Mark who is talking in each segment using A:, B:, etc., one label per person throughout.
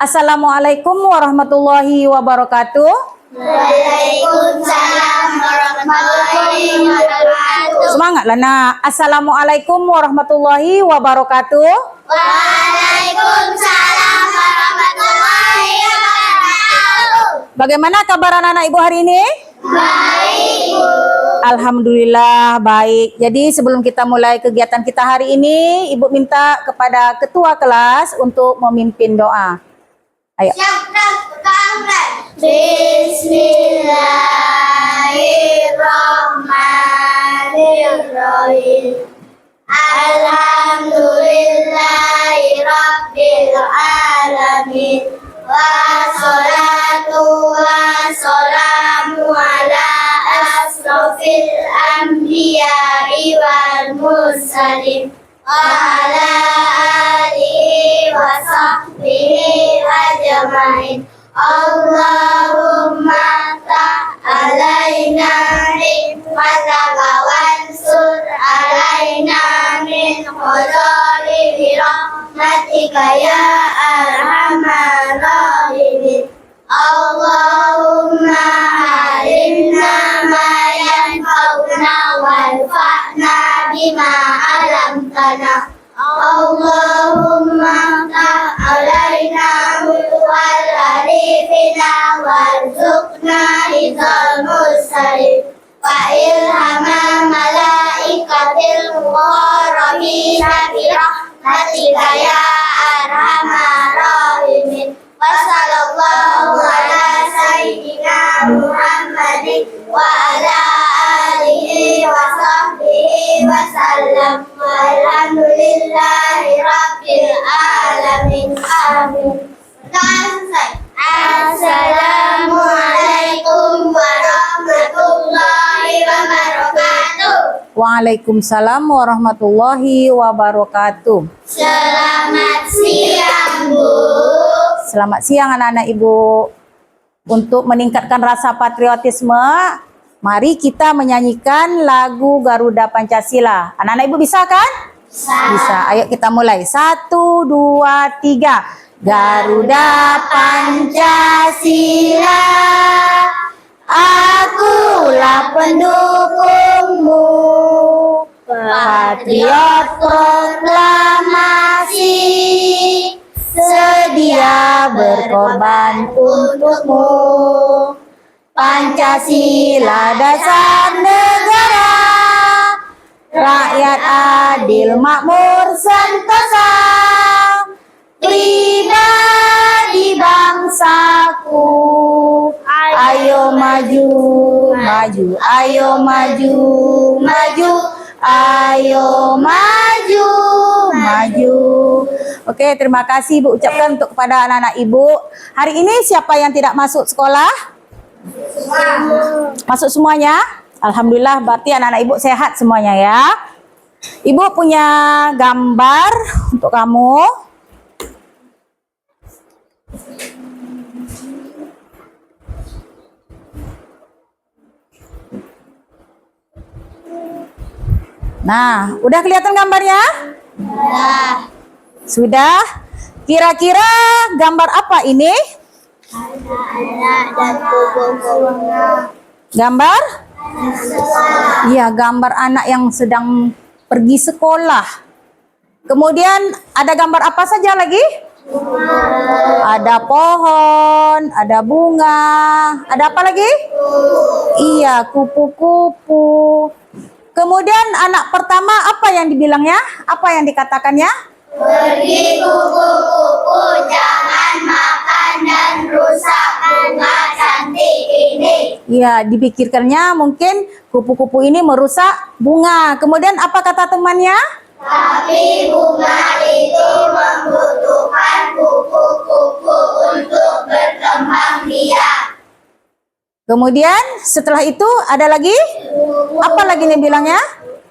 A: Assalamualaikum warahmatullahi wabarakatuh.
B: Waalaikumsalam warahmatullahi wabarakatuh.
A: Semangatlah nak. Assalamualaikum warahmatullahi wabarakatuh.
B: Waalaikumsalam warahmatullahi wabarakatuh.
A: Bagaimana kabar anak-anak ibu hari ini?
B: Baik, Bu.
A: Alhamdulillah baik. Jadi sebelum kita mulai kegiatan kita hari ini, ibu minta kepada ketua kelas untuk memimpin doa. Ayo.
B: Bismillahirrahmanirrahim. Alhamdulillahi rabbil alamin. Wassalatu wassalamu ala asrofil anbiya'i wal mursalin wa ala alihi wa sahbihi ajmain. Allahumma ta'alaina hikmataka wansur alaina min khudari rahmatika ya arhamar rahimin. Allahumma alimna ma yanfa'una warfa'na bima alamtana. Allahumma ta'alaina wal arifina warzuqna rizal mursalin wa ilhama malaikatil muqarrabina bi rahmatika ya arhamar rahimin. Wa sallallahu ala sayyidina Muhammadin wa ala alihi wa sahbihi wa sallam. Walhamdulillahi rabbil alamin. Amin. Assalamualaikum warahmatullahi wabarakatuh.
A: Waalaikumsalam warahmatullahi wabarakatuh.
B: Selamat siang, Bu.
A: Selamat siang anak-anak ibu. Untuk meningkatkan rasa patriotisme, mari kita menyanyikan lagu Garuda Pancasila. Anak-anak ibu bisa kan? Bisa. Ayo kita mulai. 1, 2, 3. Garuda Pancasila, akulah pendukungmu. Patriot proklamasi, sedia berkorban untukmu. Pancasila dasar negara, rakyat adil makmur sentosa. Pribadi bangsaku, ayo maju, maju, ayo maju, maju, ayo maju, maju. Oke, terima kasih Ibu ucapkan untuk kepada anak-anak Ibu. Hari ini siapa yang tidak masuk sekolah? Masuk semuanya? Alhamdulillah, berarti anak-anak Ibu sehat semuanya ya. Ibu punya gambar untuk kamu. Nah, udah kelihatan gambarnya? Sudah. Kira-kira gambar apa ini?
B: Anak dan bunga.
A: Gambar? Iya, gambar anak yang sedang pergi sekolah. Kemudian ada gambar apa saja lagi? Ada pohon, ada bunga, ada apa lagi? Iya, kupu-kupu. Kemudian anak pertama apa yang dibilangnya? Apa yang dikatakannya?
B: Pergi kupu-kupu, jangan makan dan rusak bunga cantik ini.
A: Iya, dipikirkannya mungkin kupu-kupu ini merusak bunga. Kemudian apa kata temannya?
B: Tapi bunga itu membutuhkan kupu-kupu untuk berkembang biak.
A: Kemudian setelah itu ada lagi? Apa lagi nih bilangnya?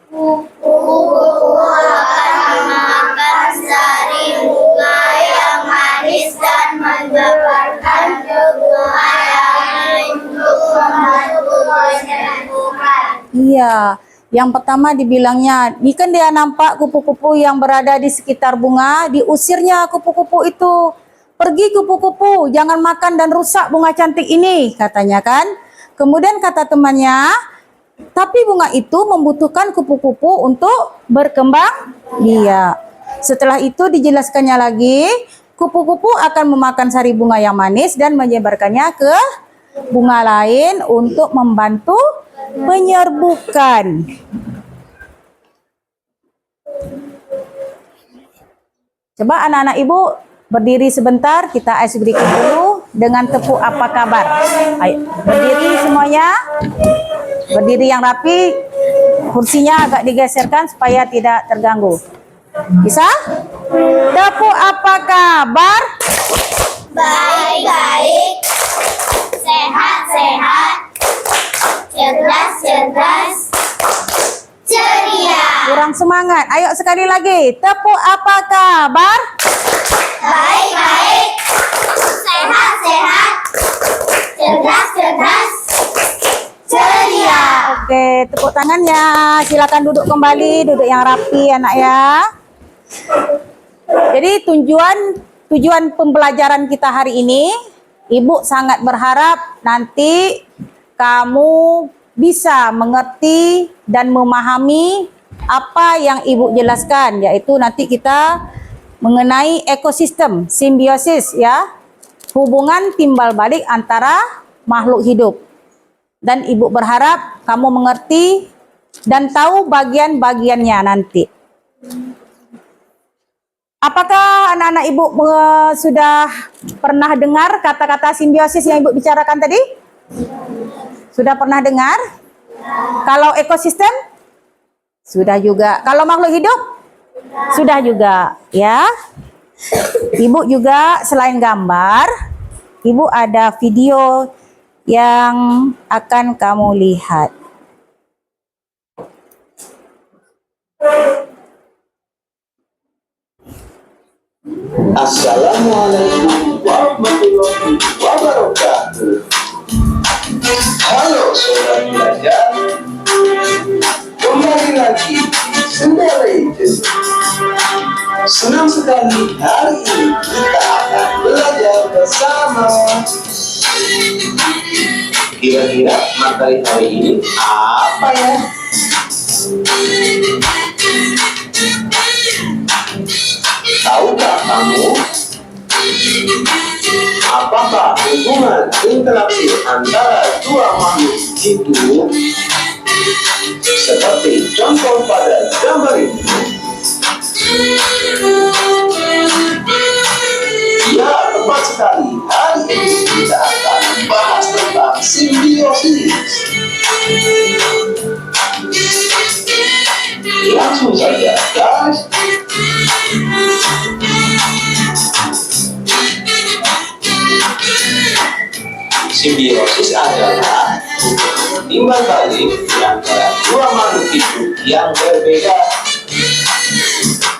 B: Kupu-kupu akan memakan sari bunga yang manis dan menyebarkan ke bunga yang lain untuk membantu penyembuhan.
A: Iya, Yang pertama dibilangnya, ini kan dia nampak kupu-kupu yang berada di sekitar bunga, diusirnya kupu-kupu itu. Pergi kupu-kupu, jangan makan dan rusak bunga cantik ini, katanya kan. Kemudian kata temannya, tapi bunga itu membutuhkan kupu-kupu untuk berkembang biak. Setelah itu dijelaskannya lagi, kupu-kupu akan memakan sari bunga yang manis dan menyebarkannya ke bunga lain untuk membantu menyerbukan. Coba anak-anak ibu berdiri sebentar, kita ice breaking dulu dengan tepuk apa kabar. Ayo, berdiri semuanya. Berdiri yang rapi, kursinya agak digeserkan supaya tidak terganggu. Bisa? Tepuk apa kabar?
B: Baik-baik, sehat-sehat, cerdas-cerdas, ceria.
A: Kurang semangat. Ayo sekali lagi. Tepuk apa kabar?
B: Baik-baik, sehat-sehat, cerdas-cerdas, ceria.
A: Oke, tepuk tangannya. Silakan duduk kembali, duduk yang rapi anak ya. Jadi tujuan pembelajaran kita hari ini, Ibu sangat berharap nanti kamu bisa mengerti dan memahami apa yang Ibu jelaskan, yaitu nanti kita mengenai ekosistem, simbiosis ya, hubungan timbal balik antara makhluk hidup. Dan Ibu berharap kamu mengerti dan tahu bagian-bagiannya nanti. Apakah anak-anak Ibu sudah pernah dengar kata-kata simbiosis yang Ibu bicarakan tadi? Sudah pernah dengar? Kalau ekosistem? Sudah juga. Kalau makhluk hidup? Sudah juga, ya. Ibu juga selain gambar, Ibu ada video yang akan kamu lihat.
C: Assalamualaikum warahmatullahi wabarakatuh. Halo sobat belajar, kembali lagi di Sunda Legend. Senang sekali hari ini kita akan belajar bersama. Kira-kira materi hari ini apa ya? Tahukah kamu apakah hubungan interaksi antara dua makhluk itu seperti contoh pada gambar ini? Ya, tepat sekali. Hari ini kita akan bahas tentang simbiosis. Langsung saja, guys. Simbiosis adalah timbal balik antara dua makhluk hidup yang berbeda.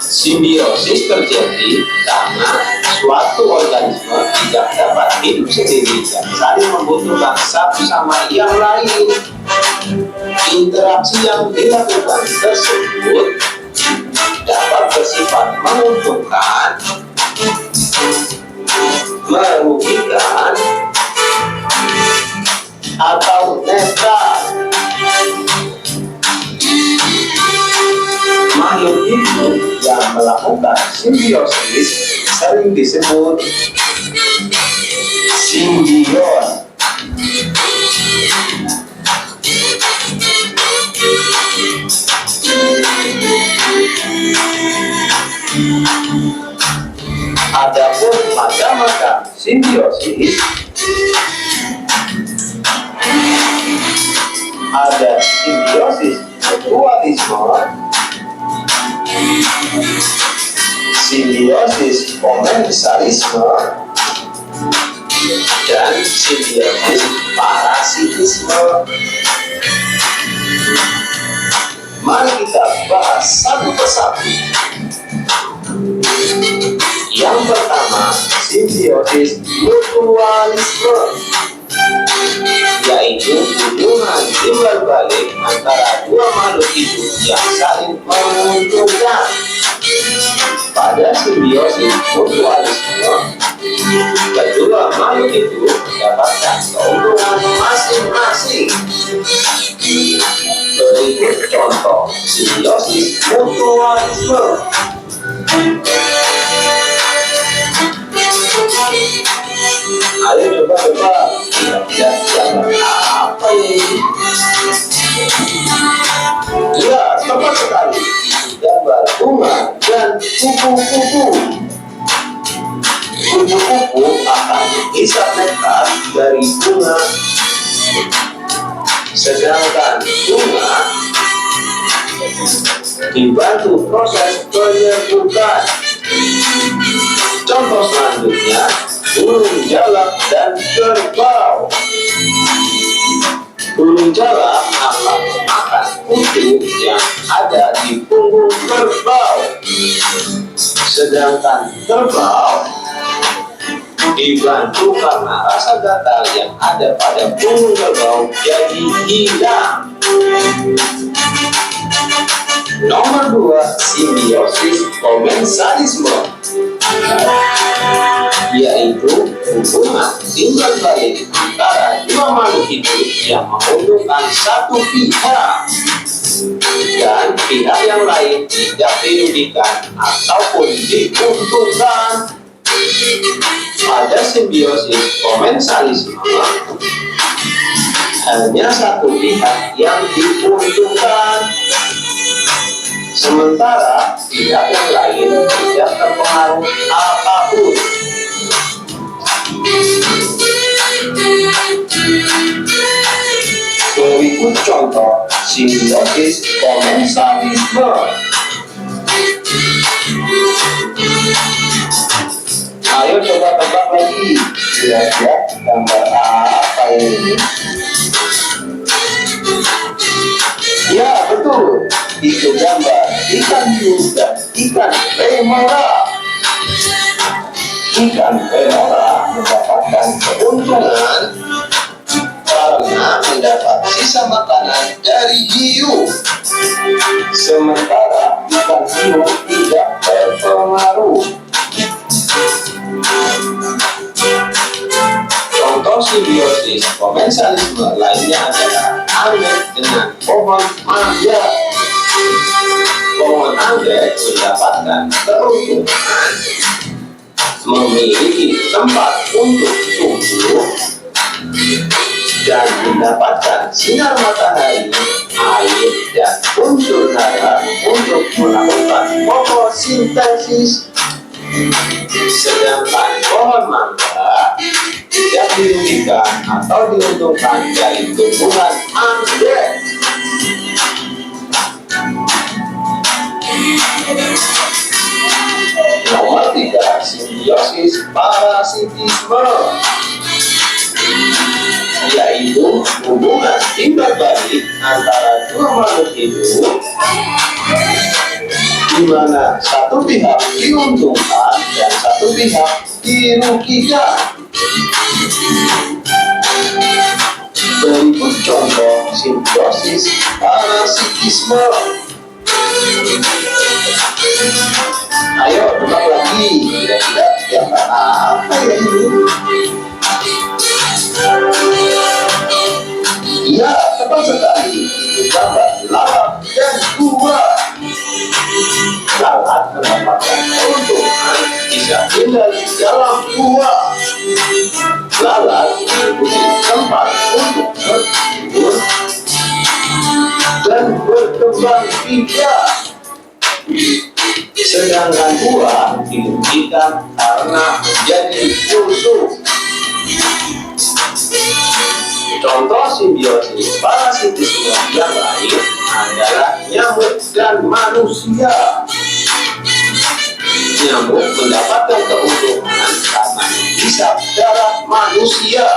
C: Simbiosis terjadi karena suatu organisme tidak dapat hidup sendiri dan saling membutuhkan satu sama yang lain. Interaksi yang dilakukan tersebut dapat bersifat menguntungkan, merugikan, atau netral. Makhluk hidup yang melakukan simbiosis sering disebut simbios. Adapun macam-macam simbiosis, ada simbiosis mutualisme, simbiosis komensalisme, dan simbiosis parasitisme. Mari kita bahas satu persatu. Yang pertama, simbiosis mutualisme. yaitu hubungan timbal balik antara dua makhluk hidup yang saling menguntungkan. Pada simbiosis mutualisme, kedua makhluk itu mendapatkan keuntungan masing-masing. Berikut contoh simbiosis mutualisme. Ayo coba kira-kira apa ini? Ya, tepat sekali. Gambar bunga dan kupu-kupu. Kupu-kupu akan menghisap nektar dari bunga, sedangkan bunga dibantu proses penyerbukan. Contoh selanjutnya, burung jalak dan kerbau. Burung jalak akan memakan kutu yang ada di punggung kerbau, sedangkan kerbau dibantu karena rasa gatal yang ada pada punggung kerbau jadi hilang. Nomor 2, simbiosis komensalisme, yaitu hubungan timbal balik antara dua makhluk hidup yang menguntungkan satu pihak dan pihak yang lain tidak dirugikan ataupun diuntungkan. Pada simbiosis komensalisme, hanya satu pihak yang diuntungkan, sementara pihak yang lain tidak terpengaruh apapun. Berikut contoh simbiosis komensalisme. Ayo coba tebak lagi, kira-kira gambar apa ini? Ya, betul. Itu gambar ikan hiu dan ikan remora. Ikan remora mendapatkan keuntungan karena mendapat sisa makanan dari hiu, sementara ikan hiu tidak terpengaruh. Contoh simbiosis komensalisme lainnya adalah anggrek dengan pohon mangga. Pohon anggrek mendapatkan keuntungan memiliki tempat untuk tumbuh dan mendapatkan sinar matahari, air, dan unsur hara untuk melakukan fotosintesis. Sedangkan pohon mangga tidak dirugikan atau diuntungkan dari tumbuhan anggrek. Nomor 3, simbiosis parasitisme, yaitu hubungan timbal balik antara dua makhluk hidup di mana satu pihak diuntungkan dan satu pihak dirugikan. Berikut contoh simbiosis parasitisme. Ayo tebak lagi, kira-kira gambar apa ya ini? Iya, tepat sekali. Itu gambar lalat dan buah. Lalat mendapatkan keuntungan bisa tinggal di dalam buah. Lalat memiliki tempat untuk bertimbun dan berkembang biak, sedangkan buah dirugikan karena menjadi busuk. Contoh simbiosis parasitisme yang lain adalah nyamuk dan manusia. Nyamuk mendapatkan keuntungan karena menghisap darah manusia,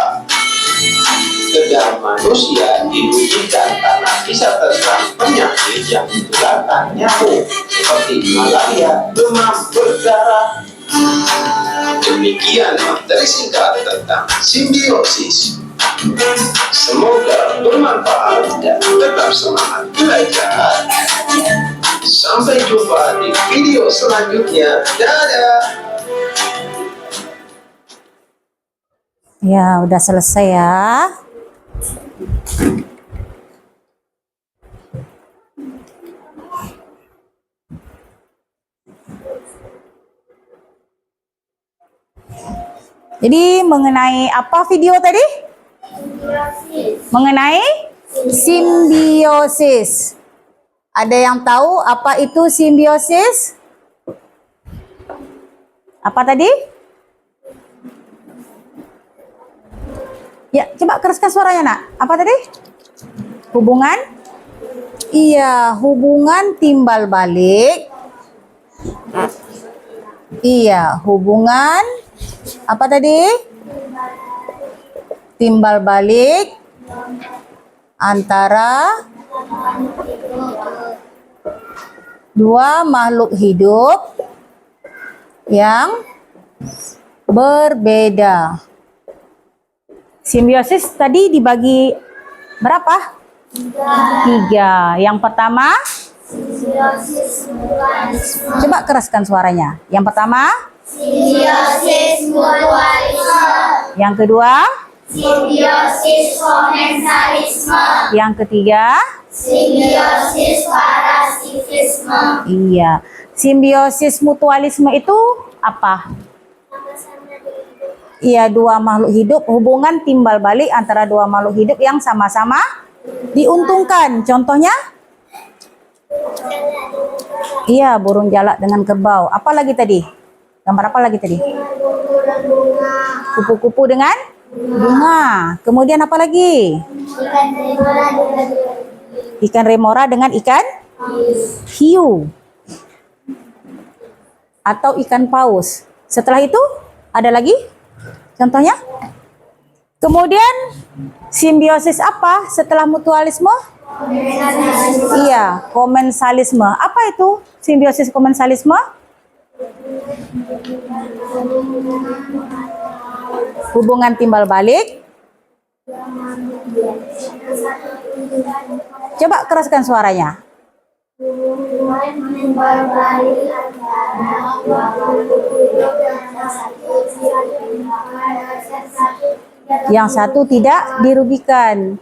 C: sedang manusia dirugikan karena bisa terserang penyakit yang ditularkan nyamuk seperti malaria, demam berdarah. Demikian materi singkat tentang simbiosis. Semoga bermanfaat dan tetap semangat belajar. Sampai jumpa di video selanjutnya. Dadah.
A: Ya, udah selesai ya. Jadi mengenai apa video tadi? Mengenai simbiosis. Ada yang tahu apa itu simbiosis? Apa tadi? Ya, coba keraskan suaranya, Nak. Apa tadi? Hubungan? Iya, hubungan timbal balik. Iya, hubungan apa tadi? Timbal balik antara dua makhluk hidup yang berbeda. Simbiosis tadi dibagi berapa? 3. Yang pertama,
B: Simbiosis mutualisme.
A: coba keraskan suaranya. Yang pertama,
B: Simbiosis mutualisme.
A: yang kedua,
B: Simbiosis komensalisme.
A: yang ketiga.
B: Simbiosis parasitisme.
A: Iya. Simbiosis mutualisme itu apa? Iya, dua makhluk hidup, hubungan timbal balik antara dua makhluk hidup yang sama-sama diuntungkan. Contohnya? Iya, burung jalak dengan kerbau. Apa lagi tadi? Gambar apa lagi tadi? Kupu-kupu dengan bunga. Kemudian apa lagi? Ikan remora dengan ikan hiu. Atau ikan paus. Setelah itu ada lagi? Contohnya? Kemudian simbiosis apa setelah mutualisme? Iya, komensalisme. Apa itu simbiosis komensalisme? Hubungan timbal balik. Coba keraskan suaranya. Yang satu tidak dirugikan.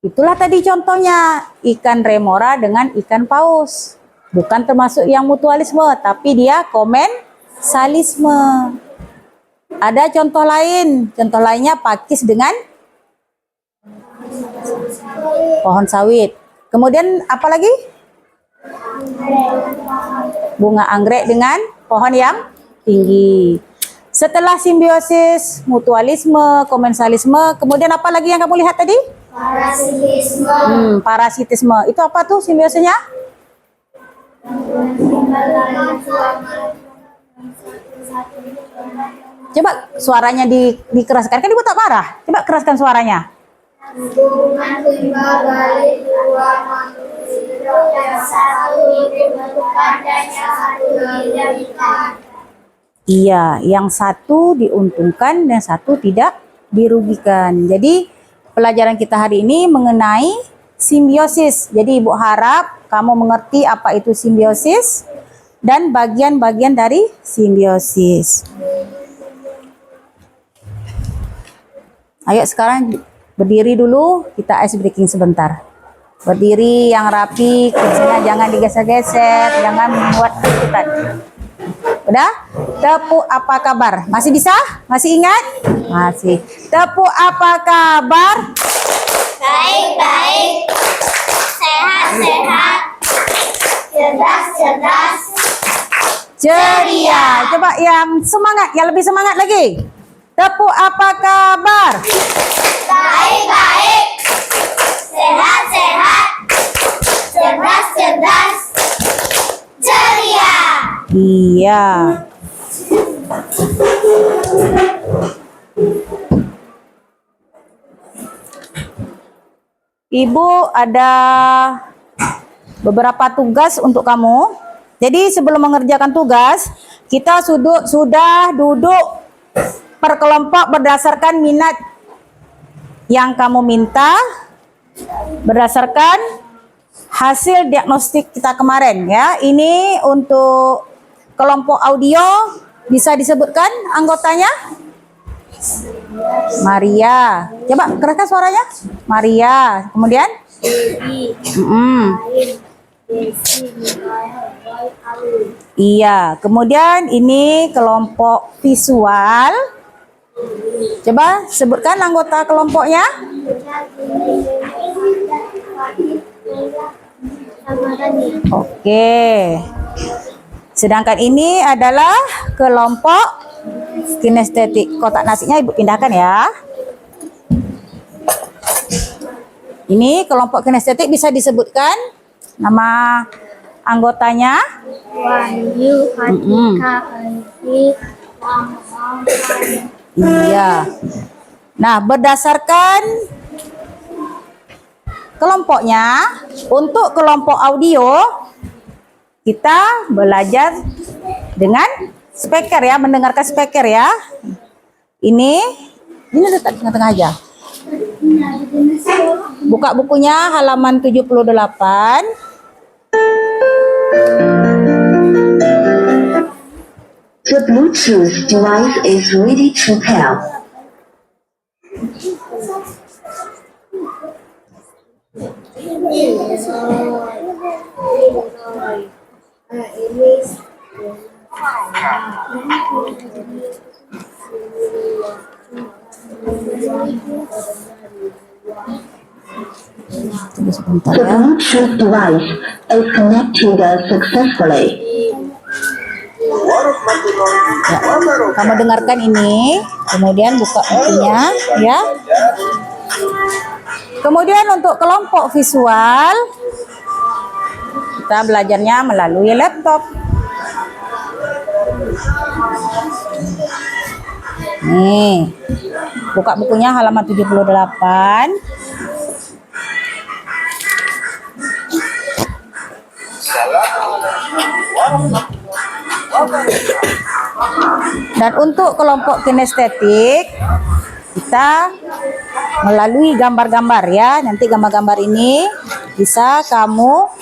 A: Itulah tadi contohnya, ikan remora dengan ikan paus. Bukan termasuk yang mutualisme, tapi dia komensalisme. Ada contoh lain. Contoh lainnya pakis dengan pohon sawit. Kemudian apa lagi? Bunga anggrek dengan pohon yang tinggi. Setelah simbiosis, mutualisme, komensalisme, kemudian apa lagi yang kamu lihat tadi?
B: Parasitisme.
A: Parasitisme. Itu apa tuh simbiosisnya? Coba suaranya dikeraskan. Kan ibu tak marah. Coba keraskan suaranya.
B: Hubungan timbal balik dua makhluk hidup yang satu diuntungkan dan yang satu dirugikan.
A: Iya, yang satu diuntungkan dan satu tidak dirugikan. Jadi pelajaran kita hari ini mengenai simbiosis. Jadi ibu harap kamu mengerti apa itu simbiosis dan bagian-bagian dari simbiosis. Ayo sekarang berdiri dulu, kita ice breaking sebentar. Berdiri yang rapi, kursinya jangan digeser-geser, jangan membuat keributan. Udah? Tepuk apa kabar? Masih bisa? Masih ingat? Masih. Tepuk apa kabar?
B: Baik-baik, sehat-sehat, cerdas-cerdas,
A: Ceria. Coba yang semangat, yang lebih semangat lagi. Tepuk apa kabar?
B: baik-baik, sehat-sehat, cerdas-cerdas, ceria.
A: Iya. Ibu ada beberapa tugas untuk kamu. Jadi sebelum mengerjakan tugas, kita sudah duduk per kelompok berdasarkan minat yang kamu minta berdasarkan hasil diagnostik kita kemarin ya. Ini untuk kelompok audio, bisa disebutkan anggotanya? Maria. Coba keraskan suaranya. Maria. Kemudian? Iya. Kemudian ini kelompok visual. Coba sebutkan anggota kelompoknya. Oke. Sedangkan ini adalah kelompok kinestetik. Kotak nasinya Ibu pindahkan ya. Ini kelompok kinestetik, bisa disebutkan nama anggotanya?
B: Wahyu, Fatika, Andi,
A: Iya. Nah, berdasarkan kelompoknya, untuk kelompok audio kita belajar dengan speaker ya, mendengarkan speaker ya. Ini letak tengah-tengah aja. Buka bukunya halaman 78.
D: The Bluetooth device is ready to pair.
A: Sebentar
D: The
A: ya.
D: Bluetooth device is connected successfully.
A: Ya, kamu dengarkan ini, kemudian buka bukunya ya. Kemudian untuk kelompok visual, kita belajarnya melalui laptop. Nih, buka bukunya halaman 78. Dan untuk kelompok kinestetik, kita melalui gambar-gambar ya. Nanti gambar-gambar ini bisa kamu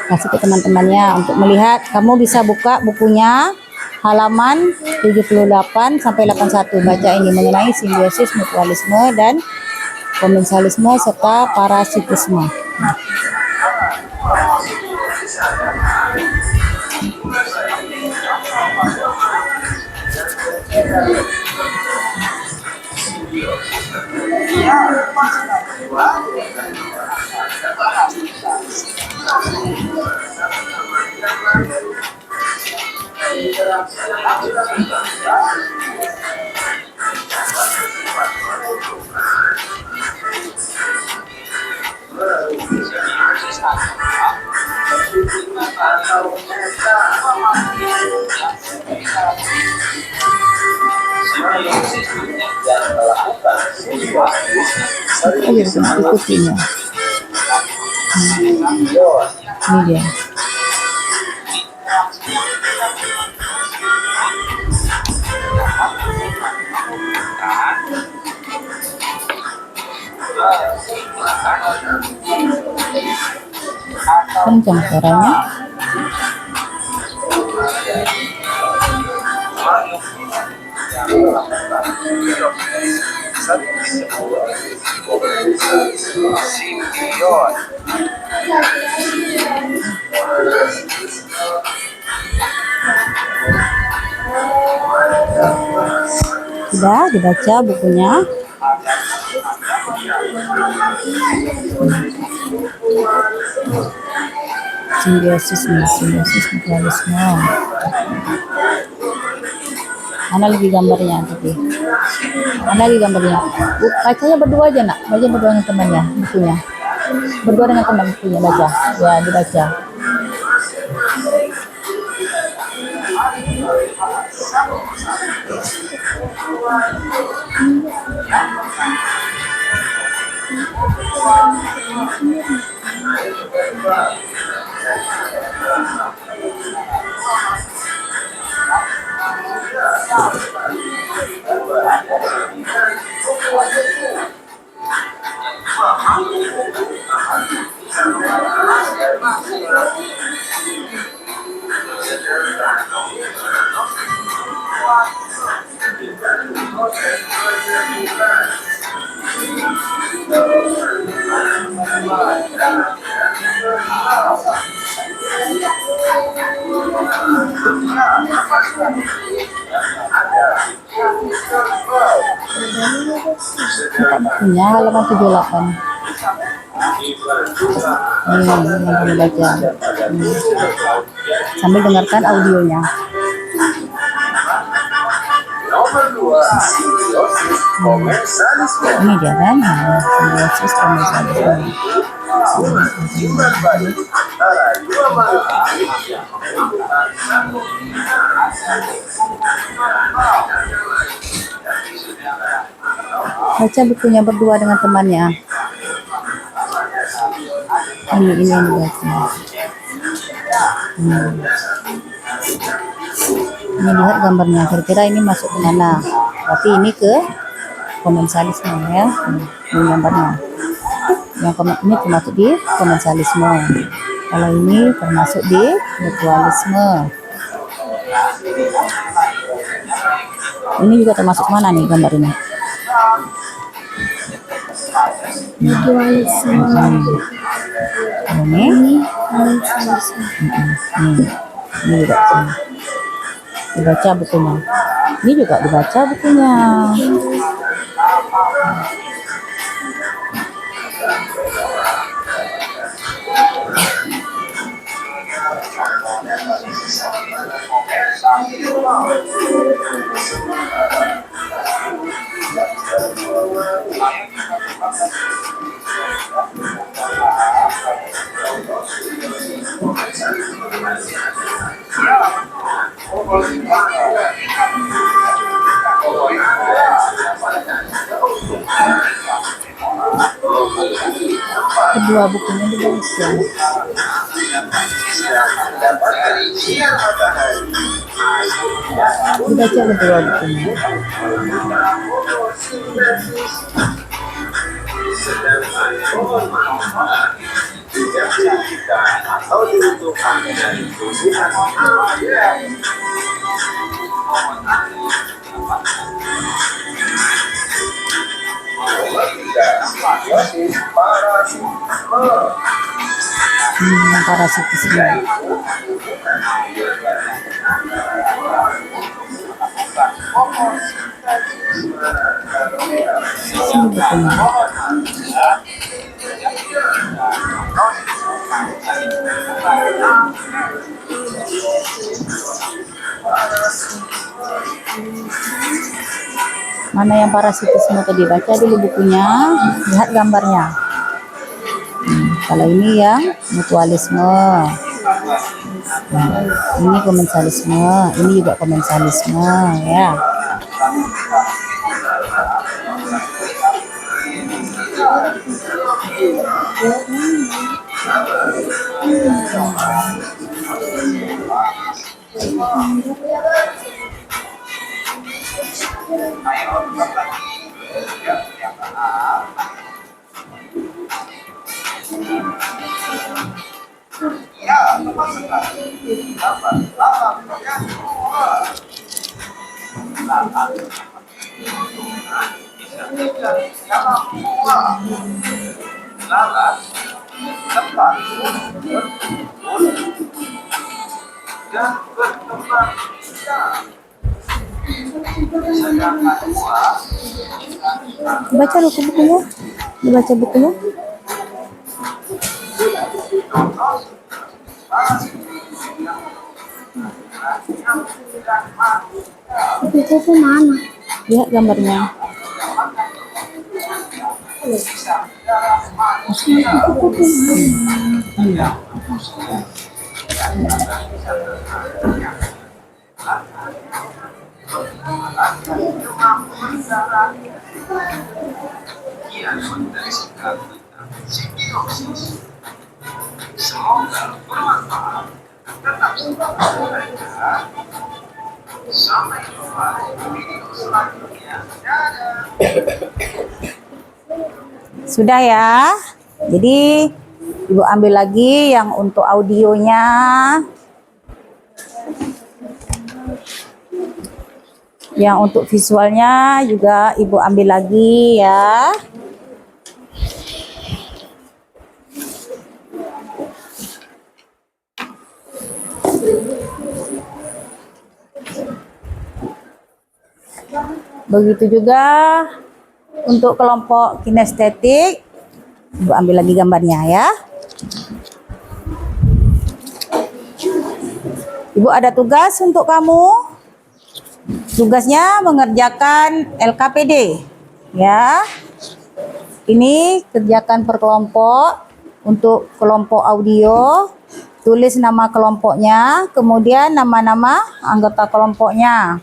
A: kasih ke teman-temannya untuk melihat. Kamu bisa buka bukunya halaman 78 sampai 81. Baca ini mengenai simbiosis, mutualisme, dan komensalisme serta parasitisme. Ikutinya. Ini dia. Kencang suaranya. Sudah dibaca bukunya. Simbiosis mutualisme. Mana lagi gambarnya tadi? Mana lagi gambarnya? Bacanya berdua aja nak, baca berdua dengan temannya bukunya. Berdua dengan teman bukunya baca, ya dibaca. Bukunya halaman 78. Yang kamu baca. Sambil dengarkan audionya.
C: Nomor 2, simbiosis komensalisme.
A: Ini dia kan, simbiosis komensalisme.
C: Hubungan baik antara dua makhluk hidup.
A: Baca bukunya berdua dengan temannya. Ini yang dibaca. Ini lihat gambarnya, kira-kira ini masuk ke mana? Berarti ini ke komensalisme ya. Ini gambarnya. Ini termasuk di komensalisme. Kalau ini termasuk di mutualisme. Ini juga termasuk mana nih gambar ini?
B: Mutualisme.
A: Ini
B: Komensalisme.
A: ini juga sini. Dibaca bukunya. Ini juga dibaca bukunya. Kedua bukunya dibaca. Dibaca kedua bukunya.
C: Atau dibutuhkan dari tumbuhan. Simbiosis parasitisme.
A: Parasitisme. Sini bukunya. Mana yang parasitisme tadi, baca dulu bukunya, lihat gambarnya. Kalau ini yang mutualisme, ini komensalisme, ini juga komensalisme ya. Baca dulu bukunya, dibaca bukunya.
B: Itu mana?
A: Lihat gambarnya.
C: Semoga bermanfaat. Tetap sampai jumpa di video selanjutnya. Dadah.
A: Sudah ya. Jadi Ibu ambil lagi yang untuk audionya. Yang untuk visualnya juga Ibu ambil lagi ya. Begitu juga untuk kelompok kinestetik. Ibu ambil lagi gambarnya ya. Ibu ada tugas untuk kamu. Tugasnya mengerjakan LKPD ya. Ini kerjakan per kelompok. Untuk kelompok audio, tulis nama kelompoknya, kemudian nama-nama anggota kelompoknya.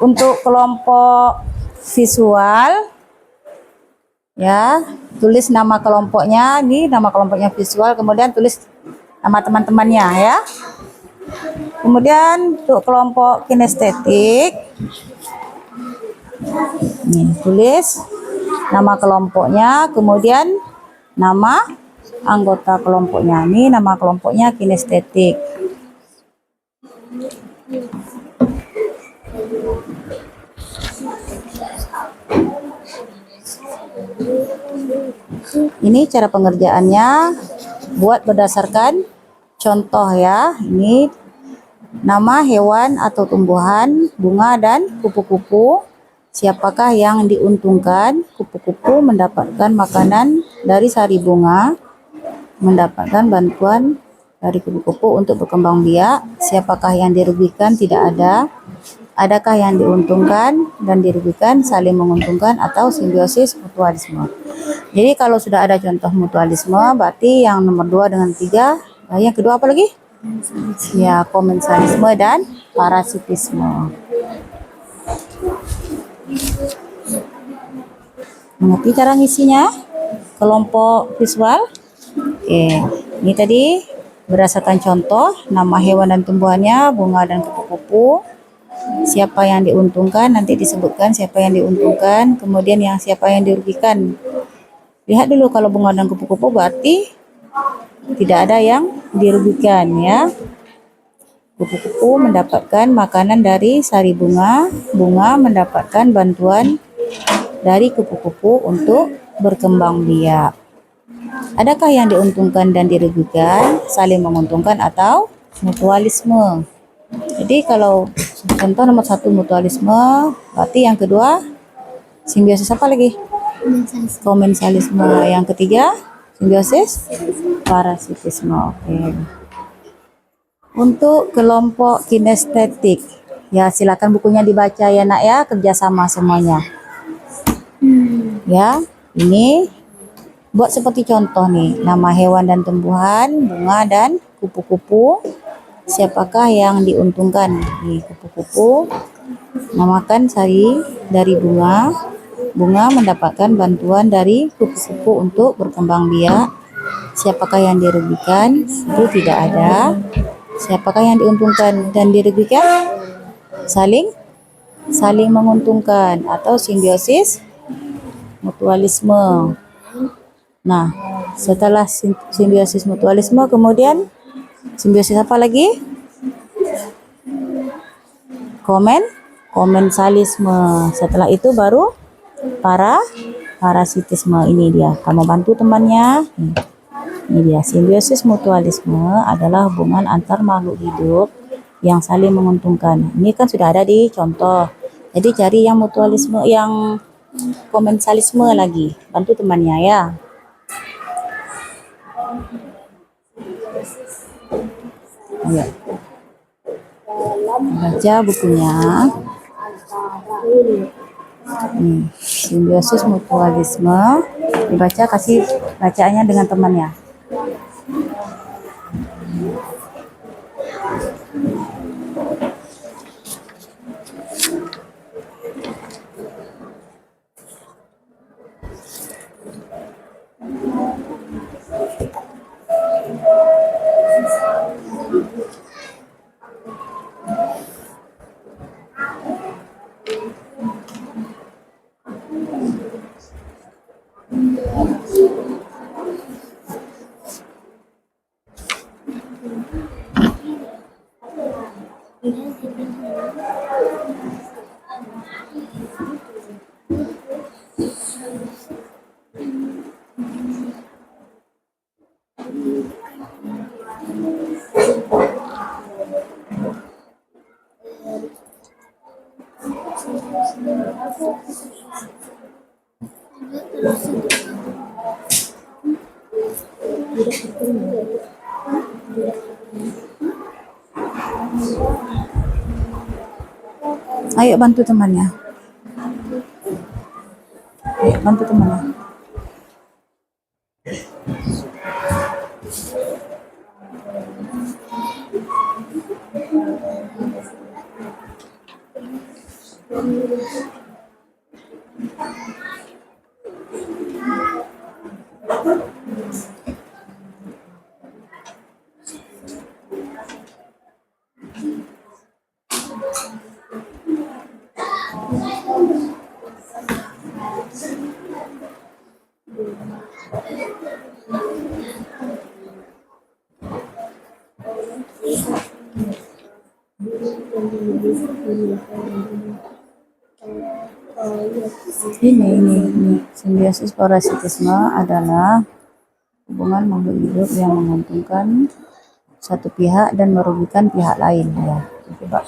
A: Untuk kelompok visual ya, tulis nama kelompoknya, ini nama kelompoknya visual, kemudian tulis nama teman-temannya ya. Kemudian untuk kelompok kinestetik, nih, tulis nama kelompoknya, kemudian nama anggota kelompoknya. Ini nama kelompoknya kinestetik. Ini cara pengerjaannya, buat berdasarkan contoh ya. Ini nama hewan atau tumbuhan, bunga dan kupu-kupu. Siapakah yang diuntungkan? Kupu-kupu mendapatkan makanan dari sari bunga, mendapatkan bantuan dari kupu-kupu untuk berkembang biak. Siapakah yang dirugikan? Tidak ada. Adakah yang diuntungkan dan dirugikan? Saling menguntungkan atau simbiosis mutualisme. Jadi kalau sudah ada contoh mutualisme, berarti yang nomor 2 dengan 3, yang kedua apa lagi? Ya, komensalisme dan parasitisme. Mengerti cara ngisinya? Kelompok visual. Oke, ini tadi berdasarkan contoh, nama hewan dan tumbuhannya, bunga dan kupu-kupu. Siapa yang diuntungkan, nanti disebutkan siapa yang diuntungkan, kemudian siapa yang dirugikan. Lihat dulu, kalau bunga dan kupu-kupu berarti tidak ada yang dirugikan ya. Kupu-kupu mendapatkan makanan dari sari bunga, bunga mendapatkan bantuan dari kupu-kupu untuk berkembang biak. Adakah yang diuntungkan dan dirugikan? Saling menguntungkan atau mutualisme. Jadi kalau contoh nomor 1 mutualisme, berarti yang kedua simbiosis apa lagi? Komensalisme. Yang ketiga simbiosis parasitisme. Oke. Untuk kelompok kinestetik, ya silakan bukunya dibaca ya nak ya, kerjasama semuanya. Ya, ini buat seperti contoh nih, nama hewan dan tumbuhan, bunga dan kupu-kupu. Siapakah yang diuntungkan? Nih, kupu-kupu namakan sari dari bunga. Bunga mendapatkan bantuan dari kupu-kupu untuk berkembang biak. Siapakah yang dirugikan? Itu tidak ada. Siapakah yang diuntungkan dan dirugikan? Saling menguntungkan atau simbiosis mutualisme. Nah, setelah simbiosis mutualisme, kemudian simbiosis apa lagi? Komensalisme. Setelah itu baru parasitisme. Ini dia. Kamu bantu temannya. Ini dia. Simbiosis mutualisme adalah hubungan antar makhluk hidup yang saling menguntungkan. Ini kan sudah ada di contoh. Jadi cari yang mutualisme, yang komensalisme lagi. Bantu temannya ya. Ayo. Baca bukunya. Simbiosis mutualisme. Dibaca, kasih bacaannya dengan temannya. Ayo bantu temannya. Ayo bantu temannya. Ini simbiosis parasitisme adalah hubungan makhluk hidup yang menguntungkan satu pihak dan merugikan pihak lain ya. Coba.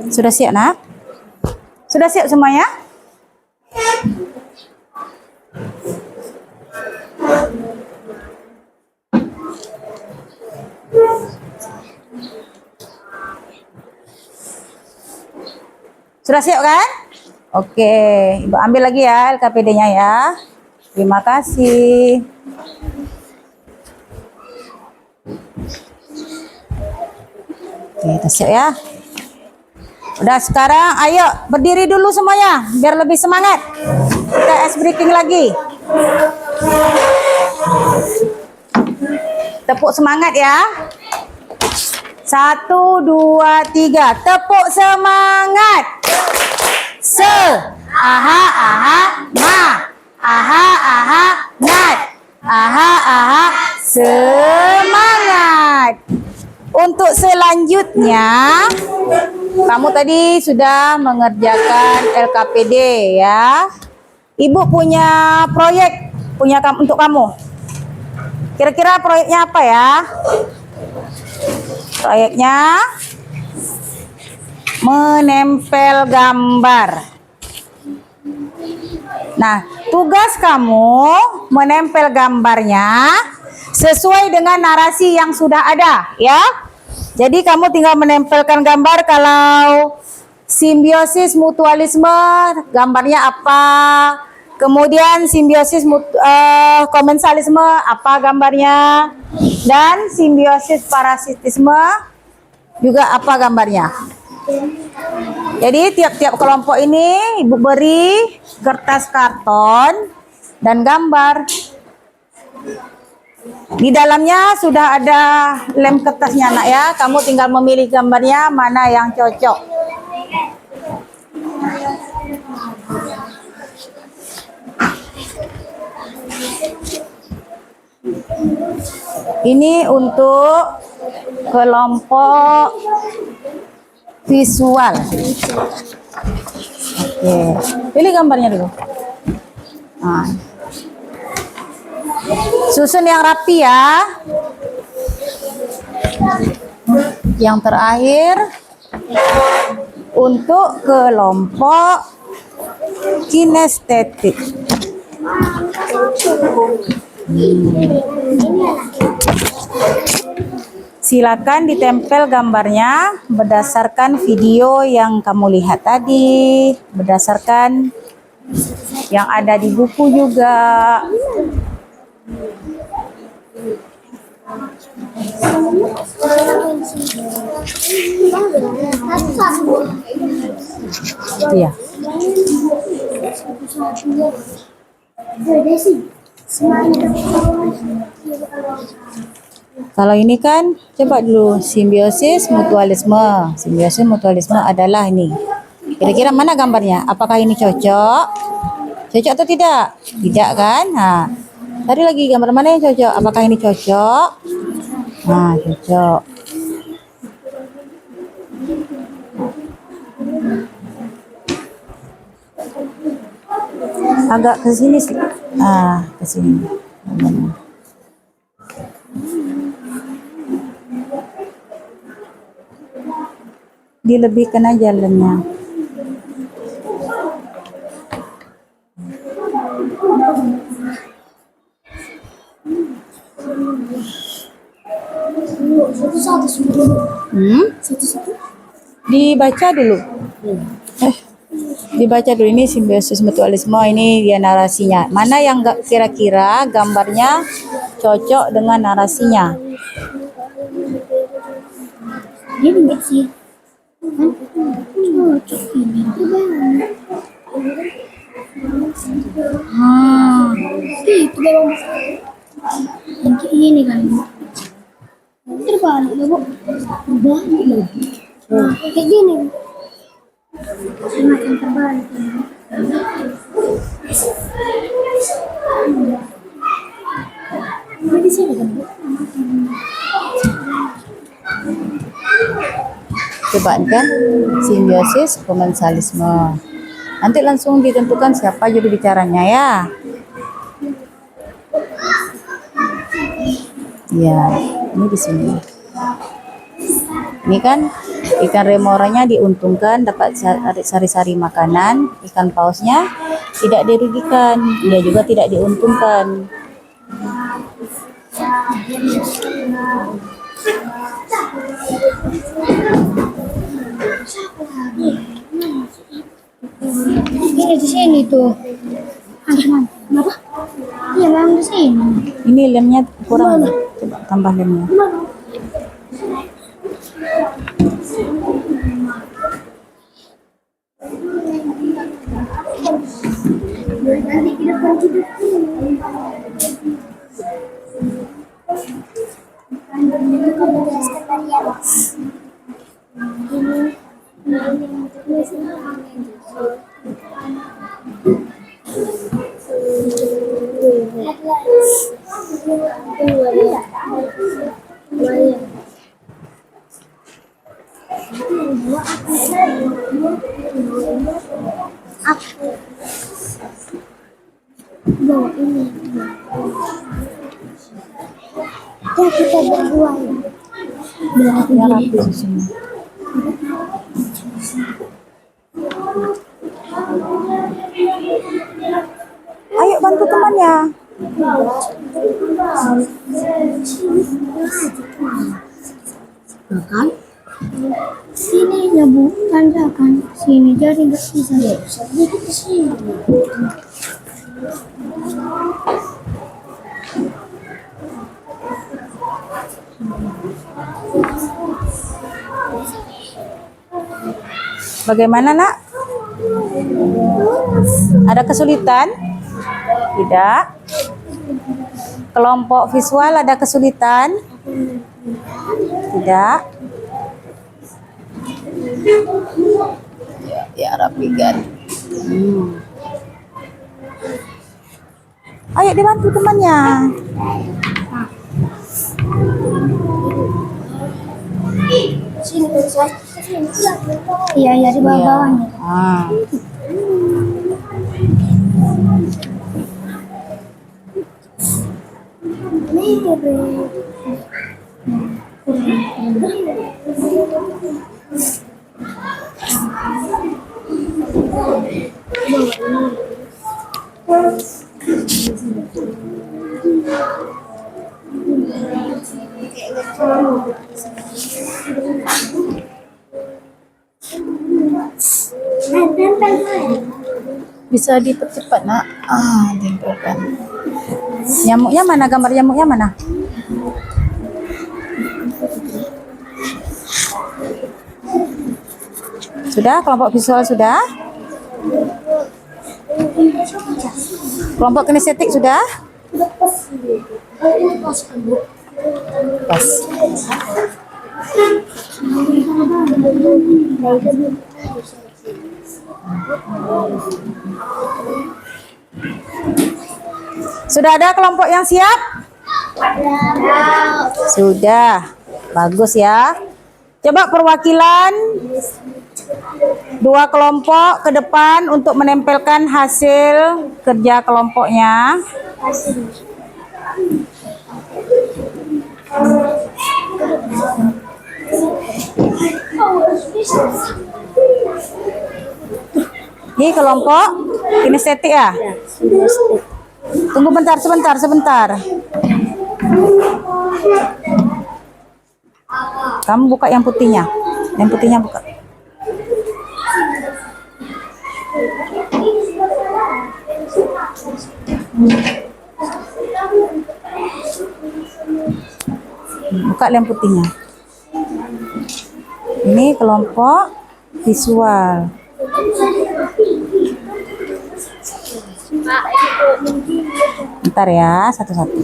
A: Sudah siap, nak? Sudah siap semuanya? Sudah siap kan? Oke, Ibu ambil lagi ya LKPD-nya ya. Terima kasih. Oke, kita siap ya. Udah, sekarang ayo berdiri dulu semuanya biar lebih semangat. Kita ice breaking lagi. Tepuk semangat ya. 1, 2, 3. Tepuk semangat. Aha aha ma. Aha aha nat. Aha aha semangat. Untuk selanjutnya, kamu tadi sudah mengerjakan LKPD ya. Ibu punya proyek untuk kamu. Kira-kira proyeknya apa ya? Proyeknya menempel gambar. Nah, tugas kamu menempel gambarnya sesuai dengan narasi yang sudah ada ya. Jadi kamu tinggal menempelkan gambar kalau simbiosis mutualisme gambarnya apa. Kemudian simbiosis komensalisme apa gambarnya. Dan simbiosis parasitisme juga apa gambarnya. Jadi tiap-tiap kelompok ini Ibu beri kertas karton dan gambar. Di dalamnya sudah ada lem kertasnya nak ya. Kamu tinggal memilih gambarnya mana yang cocok. Ini untuk kelompok visual. Oke, pilih gambarnya dulu. Nah. Susun yang rapi ya. Yang terakhir untuk kelompok kinestetik. Silakan ditempel gambarnya berdasarkan video yang kamu lihat tadi, berdasarkan yang ada di buku juga. Iya. Kalau ini kan, coba dulu simbiosis mutualisme. Simbiosis mutualisme adalah ini. Kira-kira mana gambarnya? Apakah ini cocok? Cocok atau tidak? Tidak kan? Nah, tadi lagi gambar mana yang cocok? Apakah ini cocok? Nah, cocok. Agak ke sini sih. Ke sini. Dilebihkan aja lemnya. Dibaca dulu. Dibaca dulu, ini simbiosis mutualisme, ini dia narasinya. Mana yang kira-kira gambarnya cocok dengan narasinya?
B: Dia enggak sih. Kan cocok ini. Itu bang. Yang kayak ini kan. Terbalik loh, Bu. Terbalik loh. Kayak gini. Semacam terbalik. Ini di sini kan, Bu.
A: Cobaan kan simbiosis komensalisme. Nanti langsung ditentukan siapa juru bicaranya ya. Ya, ini di sini. Ini kan ikan remoranya diuntungkan dapat sari-sari makanan, ikan pausnya tidak dirugikan, dia juga tidak diuntungkan.
B: Ini di sini tuh. Kenapa? Iya, memang di sini.
A: Ini lemnya kurang, coba tambah lemnya.
B: Nanti di depan kita. Bawa ini. Ya kita berdua ya.
A: Ya, rapi susunya. Ayo bantu temannya.
B: Makan? Sini ya Bu, tandakan sini jadi nggak bisa. Sedikit ke sini.
A: Bagaimana nak? Ada kesulitan? Tidak. Kelompok visual ada kesulitan? Tidak. Ya rapikan. Ayo dibantu temannya.
B: Sini saya. Iya ya di bawah-bawahnya. Nempel kan?
A: Bisa dipercepat nak. Tempelkan. Nyamuknya mana? Gambar nyamuknya mana? Sudah, kelompok visual sudah? Kelompok kinestetik sudah? Pas. Sudah ada kelompok yang siap? Sudah. Bagus ya. Coba perwakilan dua kelompok ke depan untuk menempelkan hasil kerja kelompoknya. Ini kelompok kinestetik ya? Tunggu sebentar. Kamu buka yang putihnya. Yang putihnya buka. Buka lem putihnya. Ini kelompok visual. Bentar ya, satu-satu.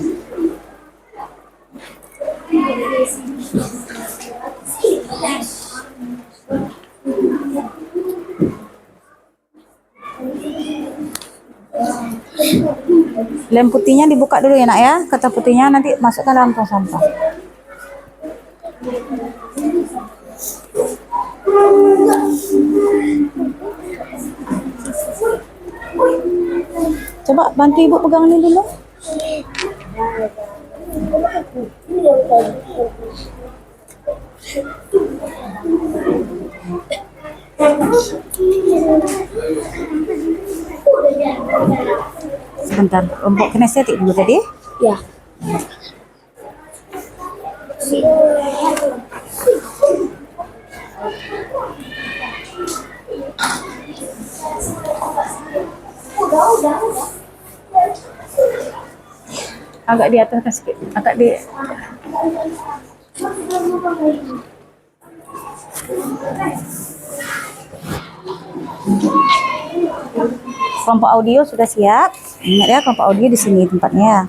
A: Lem putihnya dibuka dulu ya nak ya. Kata putihnya nanti masukkan dalam tong sampah. Coba bantu ibu pegang ini dulu. Sebentar, kelompok kinestetik dulu tadi.
B: Ya.
A: Agak di atas sedikit, agak di. Kelompok audio sudah siap. Ingat ya, kelompok audio di sini tempatnya.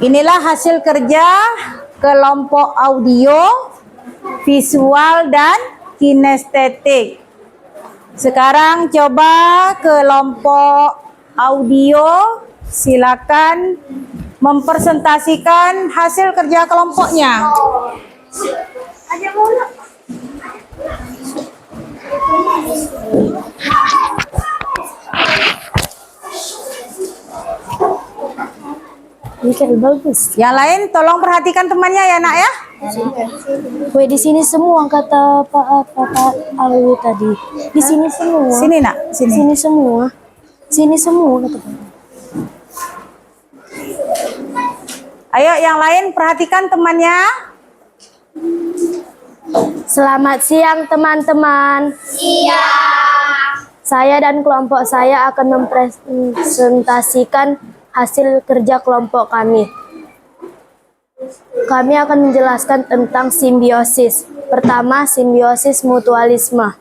A: Inilah hasil kerja kelompok audio, visual, dan kinestetik. Sekarang coba kelompok audio, silakan mempresentasikan hasil kerja kelompoknya.
B: Ini bagus.
A: Yang lain tolong perhatikan temannya ya nak ya.
B: Weh, di sini semua kata Pak Alu tadi. Di sini semua.
A: Sini nak, sini.
B: Sini semua. Sini semua kata Pak.
A: Ayo yang lain perhatikan temannya.
B: Selamat siang teman-teman. Siang. Saya dan kelompok saya akan mempresentasikan hasil kerja kelompok kami. Kami akan menjelaskan tentang simbiosis. Pertama, simbiosis mutualisme.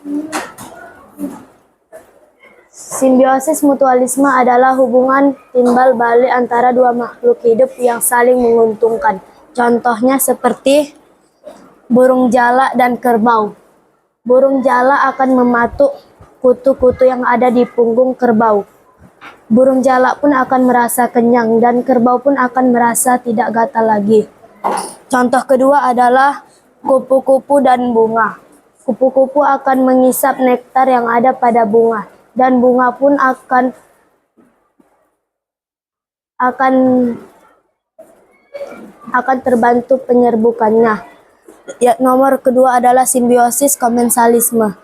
B: Simbiosis mutualisme adalah hubungan timbal balik antara dua makhluk hidup yang saling menguntungkan. Contohnya seperti burung jalak dan kerbau. Burung jalak akan mematuk kutu-kutu yang ada di punggung kerbau. Burung jalak pun akan merasa kenyang dan kerbau pun akan merasa tidak gatal lagi. Contoh kedua adalah kupu-kupu dan bunga. Kupu-kupu akan mengisap nektar yang ada pada bunga dan bunga pun akan terbantu penyerbukannya. Ya, nomor kedua adalah simbiosis komensalisme.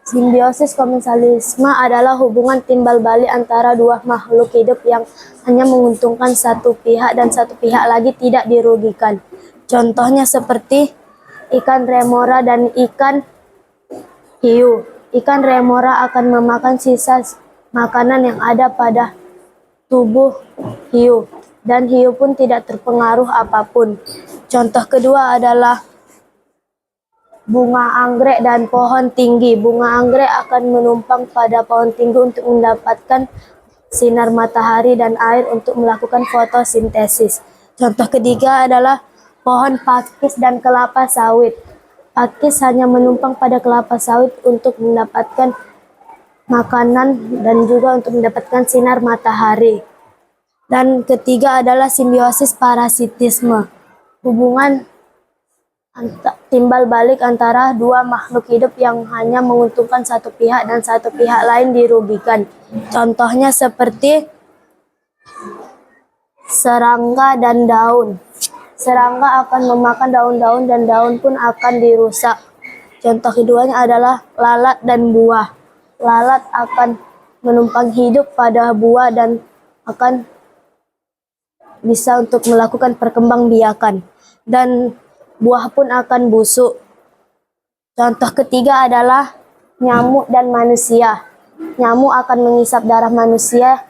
B: Simbiosis komensalisme adalah hubungan timbal balik antara dua makhluk hidup yang hanya menguntungkan satu pihak dan satu pihak lagi tidak dirugikan. Contohnya seperti ikan remora dan ikan hiu. Ikan remora akan memakan sisa makanan yang ada pada tubuh hiu, dan hiu pun tidak terpengaruh apapun. Contoh kedua adalah bunga anggrek dan pohon tinggi. Bunga anggrek akan menumpang pada pohon tinggi untuk mendapatkan sinar matahari dan air untuk melakukan fotosintesis. Contoh ketiga adalah pohon pakis dan kelapa sawit. Pakis hanya menumpang pada kelapa sawit untuk mendapatkan makanan dan juga untuk mendapatkan sinar matahari. Dan ketiga adalah simbiosis parasitisme. Hubungan timbal balik antara dua makhluk hidup yang hanya menguntungkan satu pihak dan satu pihak lain dirugikan. Contohnya seperti serangga dan daun. Serangga akan memakan daun-daun dan daun pun akan dirusak. Contoh keduanya adalah lalat dan buah. Lalat akan menumpang hidup pada buah dan akan bisa untuk melakukan perkembangbiakan. Dan buah pun akan busuk. Contoh ketiga adalah nyamuk dan manusia. Nyamuk akan mengisap darah manusia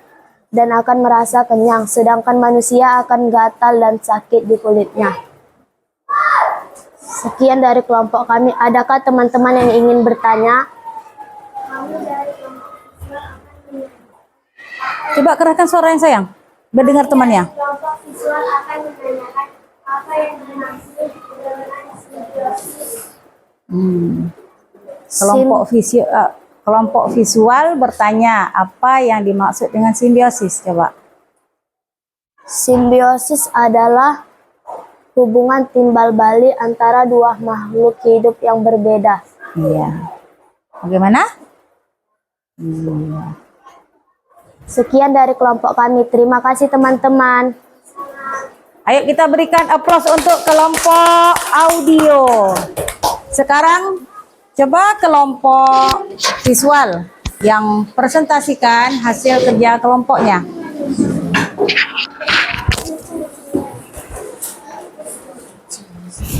B: dan akan merasa kenyang, sedangkan manusia akan gatal dan sakit di kulitnya. Sekian dari kelompok kami. Adakah teman-teman yang ingin bertanya?
A: Coba kerahkan suara yang sayang. Berdengar temannya.
B: Kelompok visual akan menanyakan apa yang dimaksud dengan simbiosis.
A: Kelompok visual bertanya apa yang dimaksud dengan simbiosis. Coba.
B: Simbiosis adalah hubungan timbal balik antara dua makhluk hidup yang berbeda.
A: Iya. Bagaimana?
B: Sekian dari kelompok kami. Terima kasih teman-teman.
A: Ayo kita berikan aplaus untuk kelompok audio. Sekarang coba kelompok visual yang presentasikan hasil kerja kelompoknya.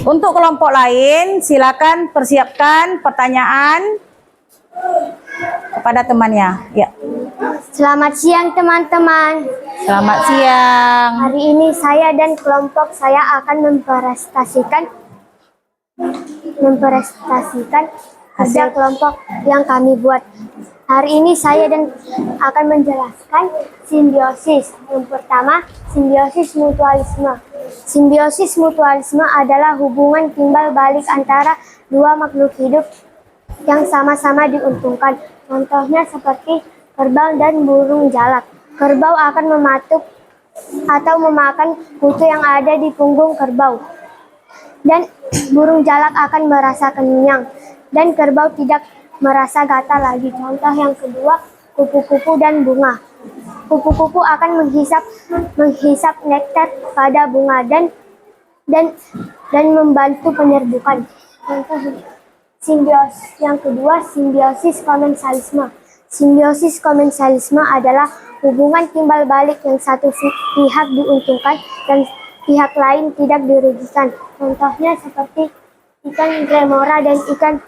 A: Untuk kelompok lain, silakan persiapkan pertanyaan kepada temannya. Ya.
B: Selamat siang teman-teman.
A: Selamat siang.
B: Hari ini saya dan kelompok saya akan mempresentasikan hasil kelompok yang kami buat. Hari ini saya dan akan menjelaskan simbiosis. Yang pertama, simbiosis mutualisme. Simbiosis mutualisme adalah hubungan timbal balik antara dua makhluk hidup yang sama-sama diuntungkan. Contohnya seperti kerbau dan burung jalak. Kerbau akan mematuk atau memakan kutu yang ada di punggung kerbau. Dan burung jalak akan merasa kenyang. Dan kerbau tidak merasa gatal lagi. Contoh yang kedua, kupu-kupu dan bunga. Kupu-kupu akan menghisap nektar pada bunga dan membantu penyerbukan. Contoh simbiosis yang kedua, simbiosis komensalisme. Simbiosis komensalisme adalah hubungan timbal balik yang satu pihak diuntungkan dan pihak lain tidak dirugikan. Contohnya seperti ikan remora dan ikan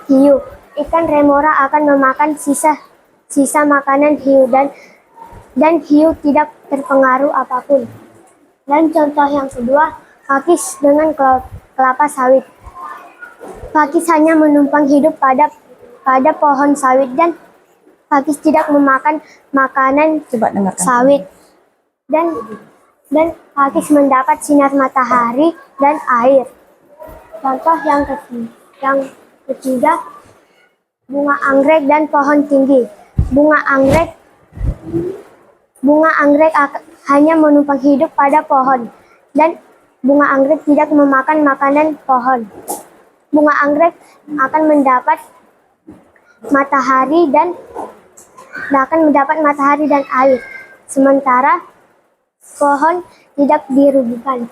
B: hiu. Ikan remora akan memakan sisa makanan hiu dan hiu tidak terpengaruh apapun. Dan contoh yang kedua, pakis dengan kelapa sawit. Pakis hanya menumpang hidup pada pohon sawit dan pakis tidak memakan makanan sawit dan pakis mendapat sinar matahari dan air. Contoh yang ketiga, bunga anggrek dan pohon tinggi. Bunga anggrek hanya menumpang hidup pada pohon dan bunga anggrek tidak memakan makanan pohon. Bunga anggrek akan mendapat matahari dan air, sementara pohon tidak dirugikan.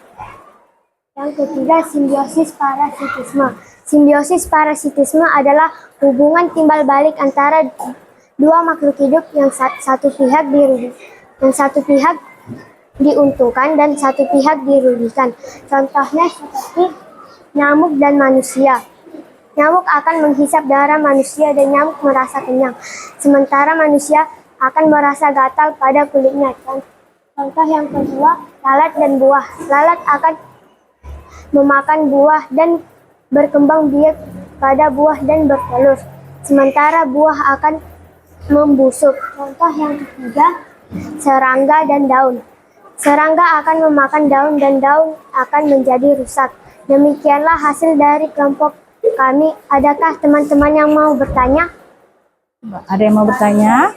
B: Yang ketiga, simbiosis parasitisme. Simbiosis parasitisme adalah hubungan timbal balik antara dua makhluk hidup yang satu pihak diuntungkan dan satu pihak dirugikan. Contohnya seperti nyamuk dan manusia. Nyamuk akan menghisap darah manusia dan nyamuk merasa kenyang, sementara manusia akan merasa gatal pada kulitnya. Contoh yang kedua, lalat dan buah. Lalat akan memakan buah dan berkembang biak pada buah dan bertelur, sementara buah akan membusuk. Contoh yang ketiga, serangga dan daun. Serangga akan memakan daun dan daun akan menjadi rusak. Demikianlah hasil dari kelompok kami. Adakah teman-teman yang mau bertanya?
A: Ada yang mau bertanya?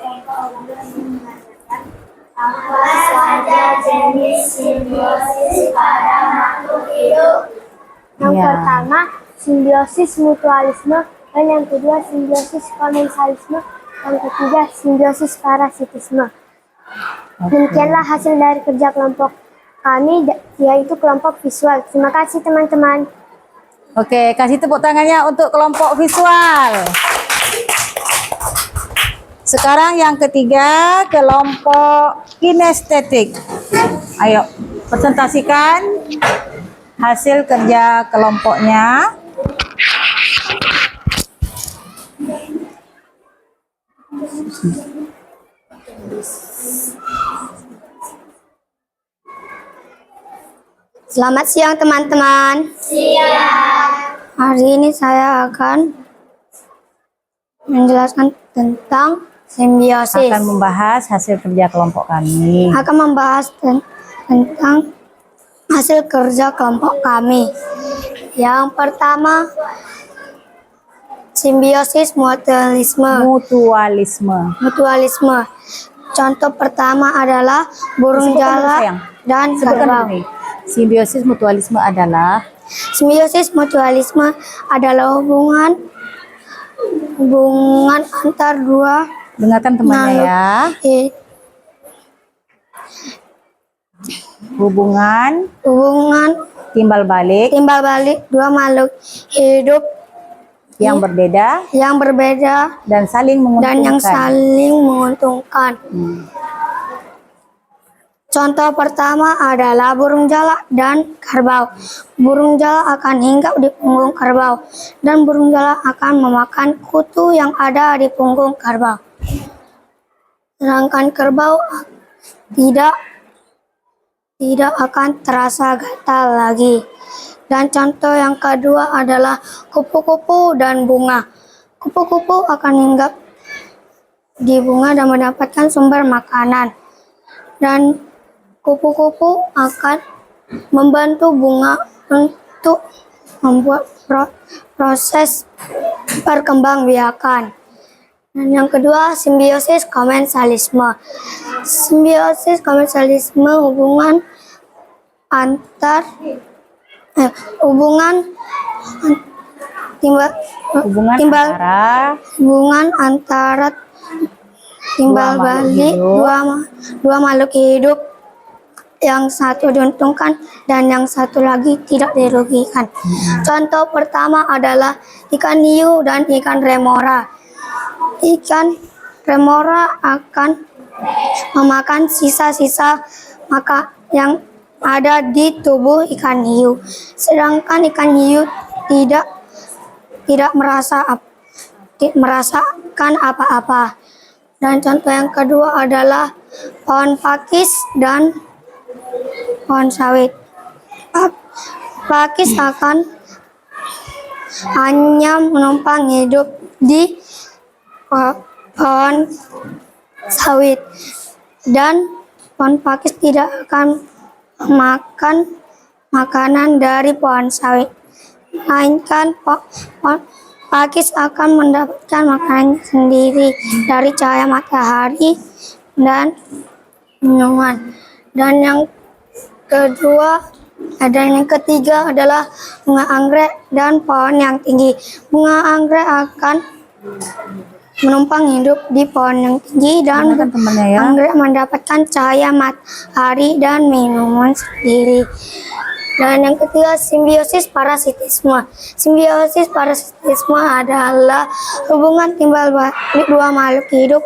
B: Apa saja jenis simbiosis pada makhluk hidup? Yang pertama, simbiosis mutualisme, dan yang kedua, simbiosis komensalisme, yang ketiga, simbiosis parasitisme. Demikianlah hasil dari kerja kelompok kami, yaitu kelompok visual. Terima kasih teman-teman.
A: Oke, kasih tepuk tangannya untuk kelompok visual. Sekarang yang ketiga, kelompok kinestetik. Ayo, presentasikan hasil kerja kelompoknya.
B: Selamat siang teman-teman. Hari ini saya akan menjelaskan tentang simbiosis.
A: Akan membahas hasil kerja kelompok kami.
B: Akan membahas tentang hasil kerja kelompok kami. Yang pertama, simbiosis mutualisme. Contoh pertama adalah burung
A: Sebutkan dulu,
B: jalak
A: sayang.
B: dan
A: Sebutkan
B: kerbau.
A: dulu nih. Simbiosis mutualisme adalah
B: hubungan antar dua
A: dengarkan temannya ya. Hubungan timbal balik
B: dua makhluk hidup
A: yang berbeda
B: dan yang saling menguntungkan. Contoh pertama adalah burung jalak dan kerbau. Burung jalak akan hinggap di punggung kerbau, dan burung jalak akan memakan kutu yang ada di punggung kerbau. Sedangkan kerbau tidak akan terasa gatal lagi. Dan contoh yang kedua adalah kupu-kupu dan bunga. Kupu-kupu akan hinggap di bunga dan mendapatkan sumber makanan. Dan kupu-kupu akan membantu bunga untuk membuat proses perkembangbiakan. Dan yang kedua, simbiosis komensalisme. Simbiosis komensalisme hubungan antara timbal balik dua makhluk hidup, yang satu diuntungkan dan yang satu lagi tidak dirugikan. Contoh pertama adalah ikan hiu dan ikan remora. Ikan remora akan memakan sisa-sisa yang ada di tubuh ikan hiu, sedangkan ikan hiu tidak merasakan apa-apa. Dan contoh yang kedua adalah pohon pakis dan pohon sawit. Pakis akan hanya menumpang hidup di pohon sawit, dan pohon pakis tidak akan makan makanan dari pohon sawit, melainkan pohon pakis akan mendapatkan makanan sendiri dari cahaya matahari dan minuman. Dan yang ketiga adalah bunga anggrek dan pohon yang tinggi. Bunga anggrek akan menumpang hidup di pohon yang tinggi, dan anggrek mendapatkan cahaya matahari dan minuman sendiri. Dan yang ketiga, simbiosis parasitisme. Simbiosis parasitisme adalah hubungan timbal balik dua makhluk hidup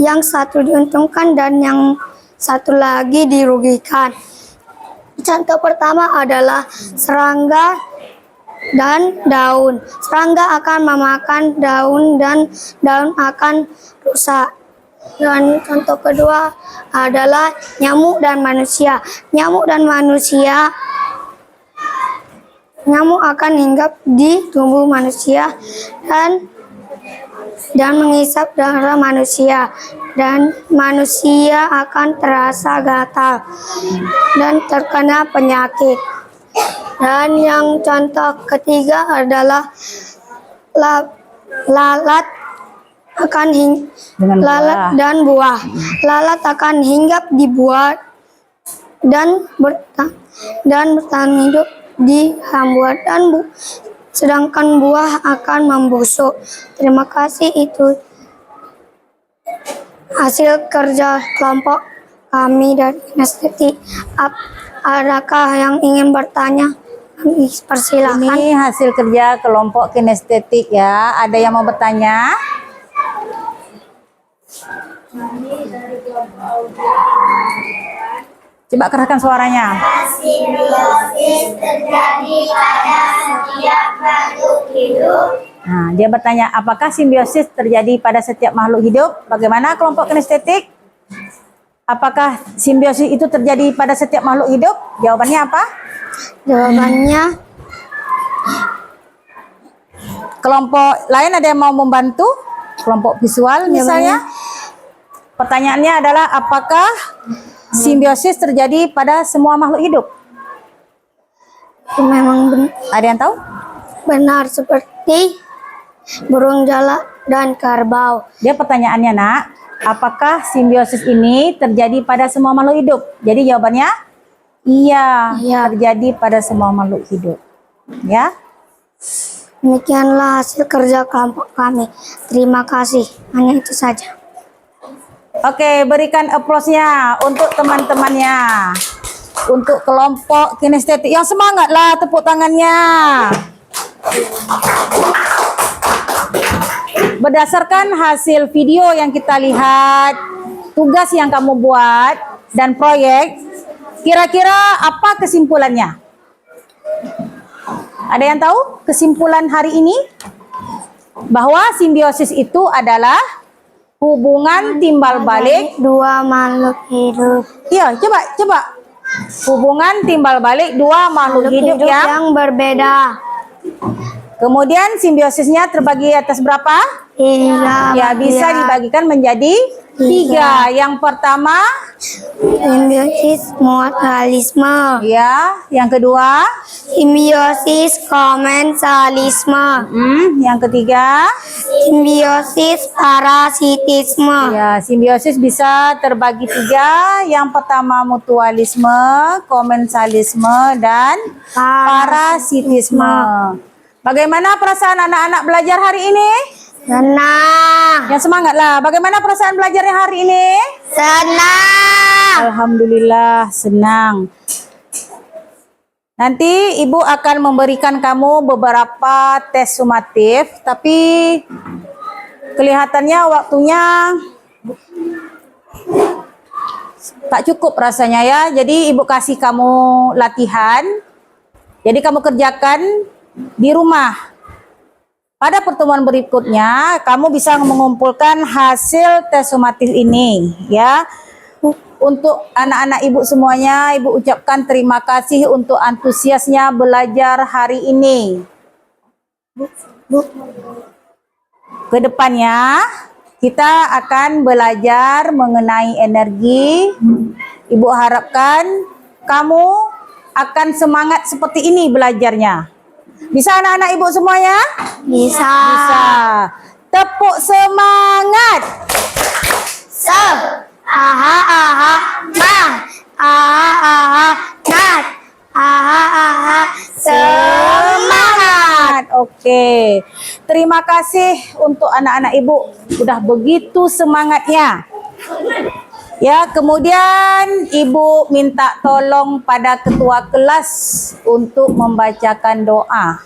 B: yang satu diuntungkan dan yang satu lagi dirugikan. Contoh pertama adalah serangga dan daun. Serangga akan memakan daun dan daun akan rusak. Dan contoh kedua adalah nyamuk dan manusia. Nyamuk akan hinggap di tubuh manusia dan menghisap darah manusia, dan manusia akan terasa gatal dan terkena penyakit. Dan yang contoh ketiga adalah lalat dan buah. Lalat akan hinggap di buah dan bertahan hidup di hambuan sedangkan buah akan membusuk. Terima kasih, itu hasil kerja kelompok kami dari kinestetik. Adakah yang ingin bertanya? Persilakan.
A: Ini hasil kerja kelompok kinestetik ya. Ada yang mau bertanya? Coba kerahkan suaranya.
E: Simbiosis terjadi pada setiap makhluk hidup.
A: Nah, dia bertanya, apakah simbiosis terjadi pada setiap makhluk hidup? Bagaimana kelompok kinestetik? Apakah simbiosis itu terjadi pada setiap makhluk hidup? Jawabannya apa?
B: Jawabannya,
A: Kelompok lain ada yang mau membantu? Kelompok visual misalnya. Pertanyaannya adalah apakah simbiosis terjadi pada semua makhluk hidup?
B: memang
A: Ada yang tahu?
B: benar seperti burung jalak dan kerbau.
A: Dia pertanyaannya, Nak, apakah simbiosis ini terjadi pada semua makhluk hidup? Jadi jawabannya iya,
B: Iya.
A: terjadi pada semua makhluk hidup. Ya.
B: Demikianlah hasil kerja kelompok kami. Terima kasih. Hanya itu saja.
A: Oke, berikan applause-nya untuk teman-temannya. Untuk kelompok kinestetik. Yang semangatlah, tepuk tangannya. Berdasarkan hasil video yang kita lihat, tugas yang kamu buat, dan proyek, kira-kira apa kesimpulannya? Ada yang tahu kesimpulan hari ini? Bahwa simbiosis itu adalah hubungan timbal balik.
B: Dua makhluk hidup.
A: Iya, coba. Hubungan timbal balik dua makhluk hidup yang
B: berbeda.
A: kemudian simbiosisnya terbagi atas berapa?
B: Tiga.
A: Ya, bisa dibagikan menjadi 3. Yang pertama,
B: Simbiosis mutualisme.
A: ya, yang kedua,
B: Simbiosis komensalisme.
A: yang ketiga,
B: Simbiosis parasitisme.
A: ya, simbiosis bisa terbagi 3. Yang pertama mutualisme, komensalisme, dan parasitisme. Bagaimana perasaan anak-anak belajar hari ini?
B: Senang.
A: Yang semangatlah. Bagaimana perasaan belajarnya hari ini?
B: Senang.
A: Alhamdulillah, senang. Nanti Ibu akan memberikan kamu beberapa tes sumatif, tapi kelihatannya waktunya tak cukup rasanya ya. Jadi Ibu kasih kamu latihan. Jadi kamu kerjakan di rumah. Pada pertemuan berikutnya, kamu bisa mengumpulkan hasil tes sumatif ini, ya. Untuk anak-anak Ibu semuanya, Ibu ucapkan terima kasih untuk antusiasnya belajar hari ini. Kedepannya, kita akan belajar mengenai energi. Ibu harapkan kamu akan semangat seperti ini belajarnya. Bisa anak-anak Ibu semuanya?
B: Bisa.
A: Bisa. Tepuk semangat.
B: Aha aha nah. Aha aha nat. Aha aha
A: Semangat. Oke. Terima kasih untuk anak-anak Ibu. Udah begitu semangatnya. Ya, kemudian Ibu minta tolong pada ketua kelas untuk membacakan doa.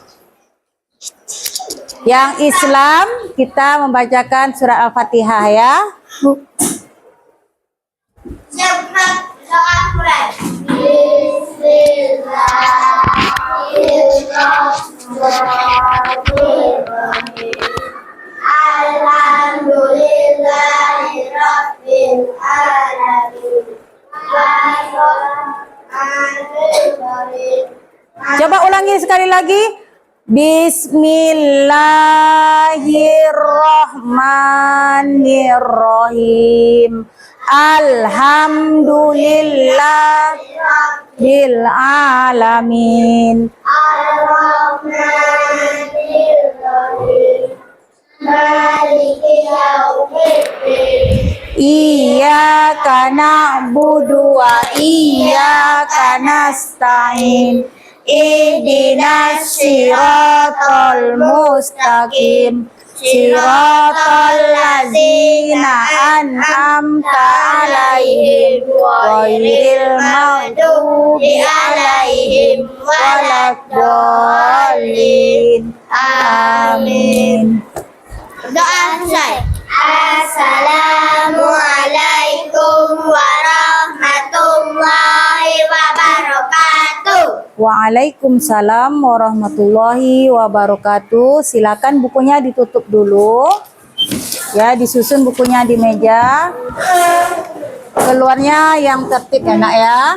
A: Yang Islam kita membacakan surat Al-Fatihah ya.
E: Cepat doa Quran. Bismillahirrahmanirrahim. Alhamdulillahirabbil alamin. Ar-Rahmanir-Rahim.
A: Coba ulangi sekali lagi. Bismillahirrahmanirrahim. Alhamdulillahirabbil alamin.
E: Ar-Rahmanir-Rahim. Maliki yaumiddin.
A: Iyyaka na'budu wa iyyaka nasta'in. Ihdinas siratal mustaqim. Siratal ladzina an'amta 'alaihim ghairil maghdubi 'alaihim waladdallin. Amin.
E: Doa selesai. Assalamualaikum warahmatullahi wabarakatuh.
A: Waalaikumsalam warahmatullahi wabarakatuh. Silakan bukunya ditutup dulu. Ya, disusun bukunya di meja. Keluarnya yang tertib ya, Nak ya.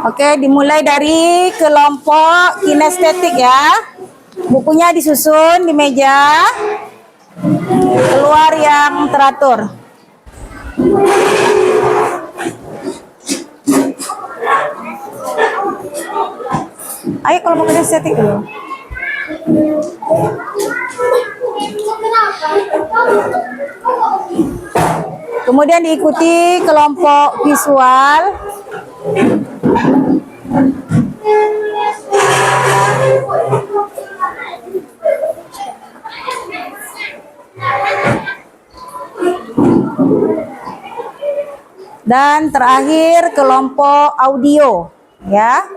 A: Oke, dimulai dari kelompok kinestetik ya. Bukunya disusun di meja. Keluar yang teratur. Ayo kelompok kinestetik dulu. Kemudian diikuti kelompok visual. Dan terakhir kelompok audio ya.